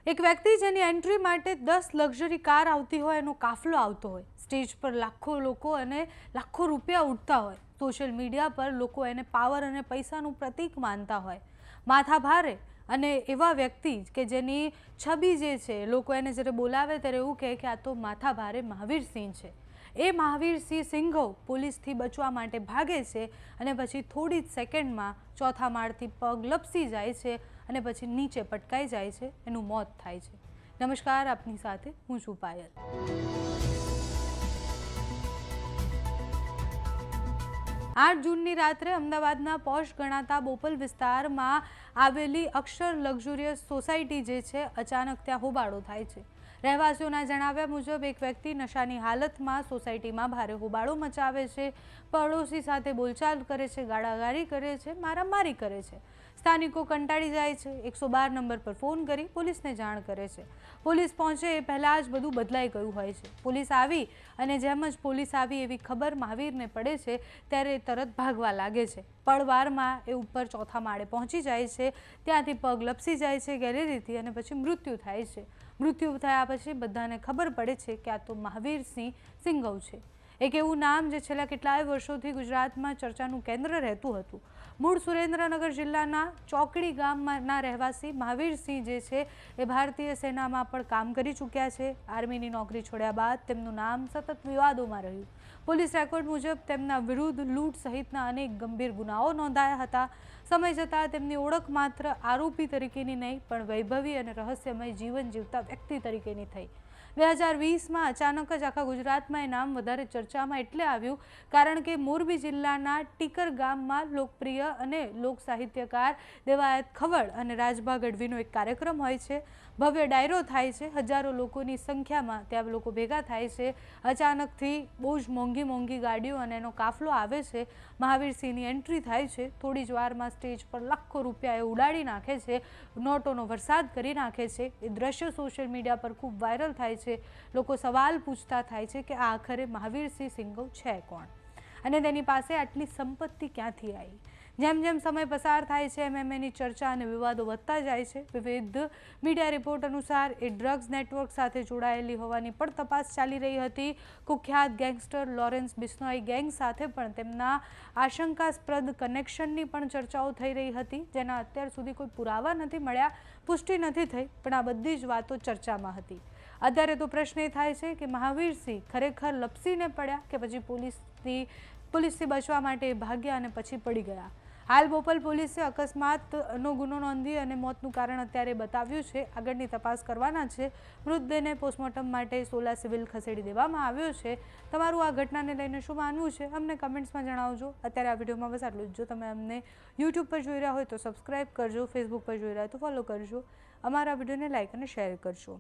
એક વ્યક્તિ જેની એન્ટ્રી માટે 10 લક્ઝરી કાર આવતી હોય, એનો કાફલો આવતો હોય, સ્ટેજ પર લાખો લોકો અને લાખો રૂપિયા ઉડતા હોય, સોશિયલ મીડિયા પર લોકો એને પાવર અને પૈસાનું પ્રતીક માનતા હોય, માથા ભારે અને એવા વ્યક્તિ કે જેની છબી જે છે, લોકો એને જ્યારે બોલાવે ત્યારે એવું કહે કે આ તો માથા ભારે મહાવીરસિંહ છે। એ મહાવીરસિંહ સિંઘવ પોલીસથી બચવા માટે ભાગે છે અને પછી થોડી જ સેકન્ડમાં ચોથા માળથી પગ લપસી જાય છે અને પછી નીચે પટકાઈ જાય છે, એનું મોત થાય છે। નમસ્કાર, આપની સાથે હું છું પાયલ। 8 જૂનની રાત્રે અમદાવાદના પોશ ગણાતા બોપલ વિસ્તારમાં આવેલી અક્ષર લક્ઝુરિયસ સોસાયટી જે છે, અચાનક ત્યાં હોબાળો થાય છે। રહેવાસીઓના જણાવ્યા મુજબ એક વ્યક્તિ નશાની હાલતમાં સોસાયટીમાં ભારે હોબાળો મચાવે છે, પડોશી સાથે બોલચાલ કરે છે, ગાળાગાળી કરે છે, મારામારી કરે છે। સ્થાનિકો કંટાળી જાય છે, 112 નંબર પર ફોન કરી પોલીસને જાણ કરે છે। પોલીસ પહોંચે એ પહેલાં જ બધું બદલાઈ ગયું હોય છે। પોલીસ આવી અને જેમ જ પોલીસ આવી એવી ખબર મહાવીરને પડે છે ત્યારે તરત ભાગવા લાગે છે। પળવારમાં એ ઉપર ચોથા માળે પહોંચી જાય છે, ત્યાંથી પગ લપસી જાય છે ગેલેરીથી અને પછી મૃત્યુ થાય છે। મૃત્યુ થયા પછી બધાને ખબર પડે છે કે આ તો મહાવીરસિંહ સિંઘવ છે, એક એવું નામ જે છેલ્લા કેટલાય વર્ષોથી ગુજરાતમાં ચર્ચાનું કેન્દ્ર રહેતું હતું। મૂળ સુરેન્દ્રનગર જિલ્લાના ચોકડી ગામના રહેવાસી મહાવીરસિંહ જે છે એ ભારતીય સેનામાં પણ કામ કરી ચૂક્યા છે। આર્મીની નોકરી છોડ્યા બાદ તેમનું નામ સતત વિવાદોમાં રહ્યું। પોલીસ રેકોર્ડ મુજબ તેમના વિરુદ્ધ લૂંટ સહિતના અનેક ગંભીર ગુનાઓ નોંધાયા હતા। સમય જતાં તેમની ઓળખ માત્ર આરોપી તરીકેની નહીં પણ વૈભવી અને રહસ્યમય જીવન જીવતા વ્યક્તિ તરીકેની થઈ। 2020માં અચાનક જ આખા ગુજરાતમાં એ નામ વધારે ચર્ચામાં એટલે આવ્યું કારણ કે મોરબી જિલ્લાના ટીકર ગામમાં લોકપ્રિય અને લોક સાહિત્યકાર દેવાયત ખવડ અને રાજભા ગઢવીનો એક કાર્યક્રમ હોય છે। ભવ્ય ડાયરો થાય છે, હજારો લોકોની સંખ્યામાં ત્યાં લોકો ભેગા થાય છે। અચાનકથી બહુ જ મોંઘી મોંઘી ગાડીઓ અને એનો કાફલો આવે છે। મહાવીરસિંહની એન્ટ્રી થાય છે, થોડી જ વારમાં સ્ટેજ પર લાખો રૂપિયા એ ઉડાડી નાખે છે, નોટોનો વરસાદ કરી નાખે છે। એ દ્રશ્ય સોશિયલ મીડિયા પર ખૂબ વાયરલ થાય છે। લોકો સવાલ પૂછતા થાય છે કે આ આખરે મહાવીરસિંહ સિંઘવ છે કોણ અને તેની પાસે આટલી સંપત્તિ ક્યાંથી આવી। જેમ જેમ સમય પસાર થાય છે એમ એની ચર્ચા અને વિવાદો વધતા જાય છે। વિવિધ મીડિયા રિપોર્ટ અનુસાર એ ડ્રગ્સ નેટવર્ક સાથે જોડાયેલી હોવાની પણ તપાસ ચાલી રહી હતી। કુખ્યાત ગેંગસ્ટર લોરેન્સ બિશ્નોઈ ગેંગ સાથે પણ તેમના આશંકાસ્પદ કનેક્શનની પણ ચર્ચાઓ થઈ રહી હતી, જેના અત્યાર સુધી કોઈ પુરાવા નથી મળ્યા, પુષ્ટિ નથી થઈ, પણ આ બધી જ વાતો ચર્ચામાં હતી। અત્યારે તો પ્રશ્ન એ થાય છે કે મહાવીરસિંહ ખરેખર લપસીને પડ્યા કે પછી પોલીસથી બચવા માટે ભાગ્યા અને પછી પડી ગયા। હાલ બોપલ પોલીસે અકસ્માતનો ગુનો નોંધી અને મોતનું કારણ અત્યારે બતાવ્યું છે। આગળની તપાસ કરવાના છે। મૃતદેહને પોસ્ટમોર્ટમ માટે સોલા સિવિલ ખસેડી દેવામાં આવ્યો છે। તમારું આ ઘટનાને લઈને શું માનવું છે અમને કમેન્ટ્સમાં જણાવજો। અત્યારે આ વિડીયોમાં બસ આટલું જ। જો તમે અમને યુટ્યુબ પર જોઈ રહ્યા હોય તો સબસ્ક્રાઈબ કરજો, ફેસબુક પર જોઈ રહ્યા હોય તો ફોલો કરજો, અમારા વિડીયોને લાઇક અને શેર કરજો।